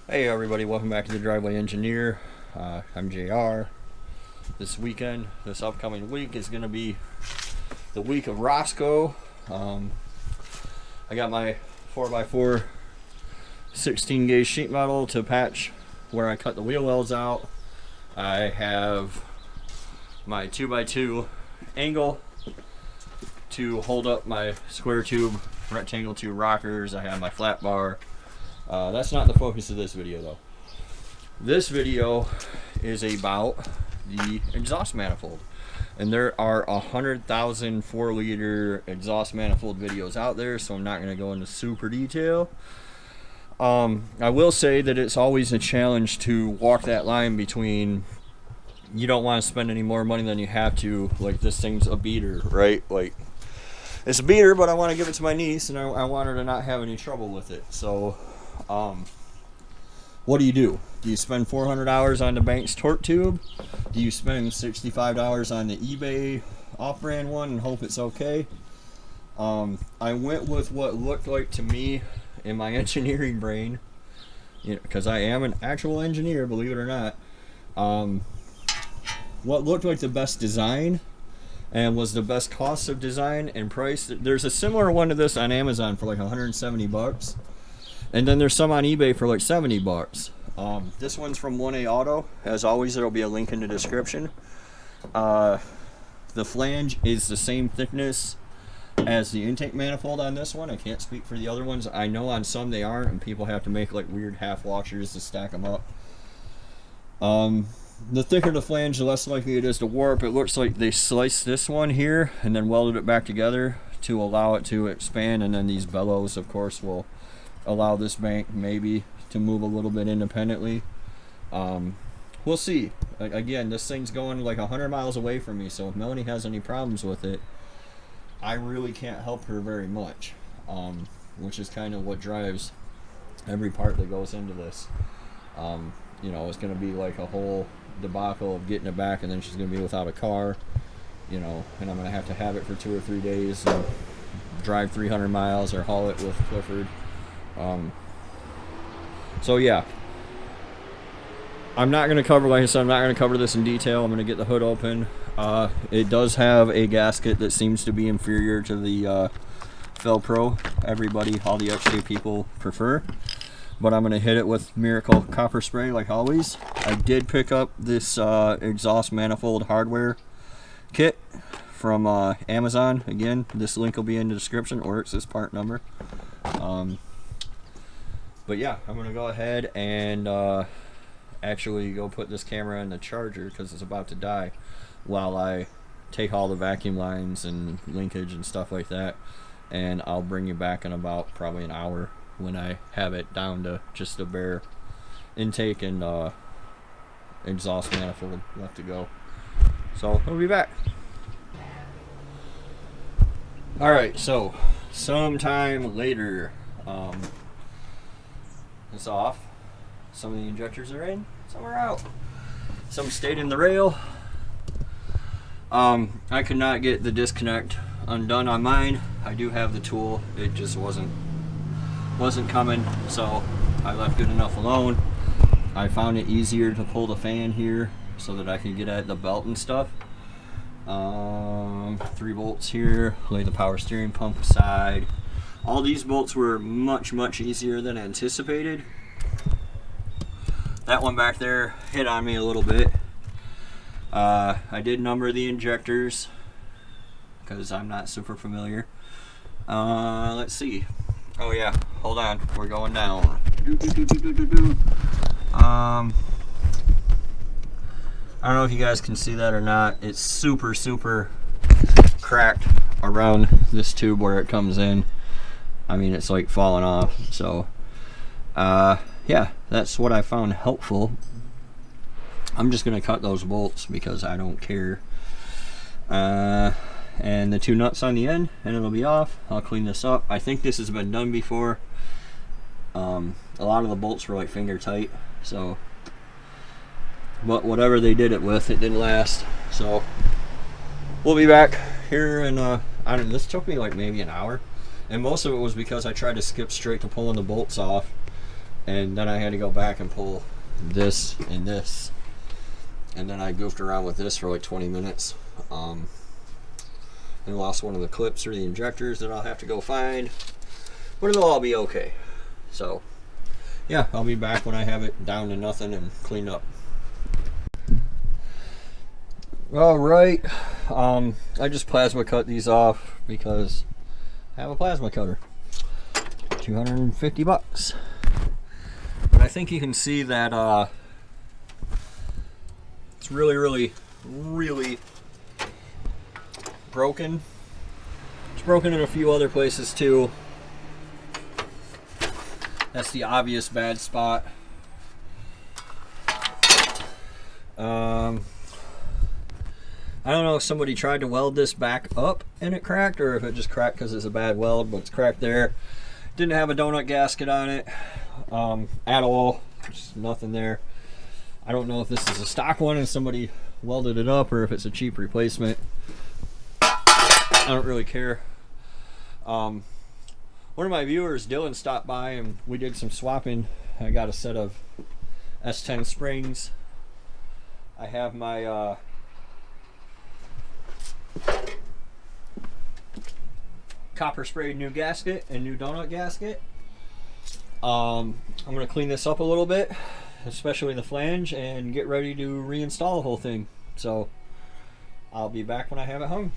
Hey everybody, welcome back to the Driveway Engineer. I'm JR. This upcoming week is going to be the week of Roscoe. I got my 4x4 16 gauge sheet metal to patch where I cut the wheel wells out. I have my 2x2 angle to hold up my square tube rectangle tube rockers. I have my flat bar. That's not the focus of this video though. This video is about the exhaust manifold, and there are 100,000 4-liter exhaust manifold videos out there, so I'm not going to go into super detail. I will say that it's always a challenge to walk that line between you don't want to spend any more money than you have to. Like, this thing's a beater, right? Like, it's a beater, but I want to give it to my niece, and I want her to not have any trouble with it. So what do? Do you spend $400 on the Banks torque tube? Do you spend $65 on the eBay off-brand one and hope it's okay? I went with what looked like to me in my engineering brain, because I am an actual engineer, believe it or not. What looked like the best design and was the best cost of design and price. There's a similar one to this on Amazon for like 170 bucks. And then there's some on eBay for like 70 bucks. This one's from 1A Auto. As always, there'll be a link in the description. The flange is the same thickness as the intake manifold on this one. I can't speak for the other ones. I know on some they aren't, and people have to make like weird half washers to stack them up. The thicker the flange, the less likely it is to warp. It looks like they sliced this one here and then welded it back together to allow it to expand, and then these bellows, of course, will allow this bank maybe to move a little bit independently. We'll see. Again, this thing's going like 100 miles away from me, so if Melanie has any problems with it, I really can't help her very much, which is kind of what drives every part that goes into this. It's going to be like a whole debacle of getting it back, and then she's going to be without a car, and I'm going to have it for 2 or 3 days and drive 300 miles or haul it with Clifford. So yeah, I'm not going to cover, like I said, I'm not going to cover this in detail. I'm going to get the hood open. It does have a gasket that seems to be inferior to the Fel-Pro. All the XJ people prefer. But I'm going to hit it with Miracle Copper Spray like always. I did pick up this exhaust manifold hardware kit from Amazon. Again, this link will be in the description, or it's this part number. But yeah, I'm going to go ahead and actually go put this camera in the charger because it's about to die while I take all the vacuum lines and linkage and stuff like that. And I'll bring you back in about probably an hour when I have it down to just a bare intake and exhaust manifold left to go. So I'll be back. Alright, so sometime later, it's off. Some of the injectors are in, some are out. Some stayed in the rail. I could not get the disconnect undone on mine. I do have the tool, it just wasn't coming, so I left good enough alone. I found it easier to pull the fan here so that I could get at the belt and stuff. 3 bolts here, lay the power steering pump aside. All these bolts were much easier than anticipated. That one back there hit on me a little bit. I did number the injectors because I'm not super familiar. Let's see. Oh yeah, hold on, we're going down. I don't know if you guys can see that or not. It's super cracked around this tube where it comes in. I mean, it's like falling off. So yeah, that's what I found helpful. I'm just gonna cut those bolts because I don't care. And the 2 nuts on the end, and it'll be off. I'll clean this up. I think this has been done before. A lot of the bolts were like finger tight, so, but whatever they did it with, it didn't last. So we'll be back here, and I don't know, this took me like maybe an hour, and most of it was because I tried to skip straight to pulling the bolts off, and then I had to go back and pull this and this, and then I goofed around with this for like 20 minutes. And lost one of the clips or the injectors that I'll have to go find, but it'll all be okay. So yeah, I'll be back when I have it down to nothing and cleaned up. All right, I just plasma cut these off because I have a plasma cutter. 250 bucks. But I think you can see that it's really broken. It's broken in a few other places too. That's the obvious bad spot. I don't know if somebody tried to weld this back up and it cracked, or if it just cracked because it's a bad weld, but it's cracked there. Didn't have a donut gasket on it at all. Just nothing there. I don't know if this is a stock one and somebody welded it up, or if it's a cheap replacement. I don't really care. One of my viewers, Dylan, stopped by and we did some swapping. I got a set of S10 springs. I have my copper sprayed new gasket and new donut gasket. I'm going to clean this up a little bit, especially the flange, and get ready to reinstall the whole thing. So I'll be back when I have it hung.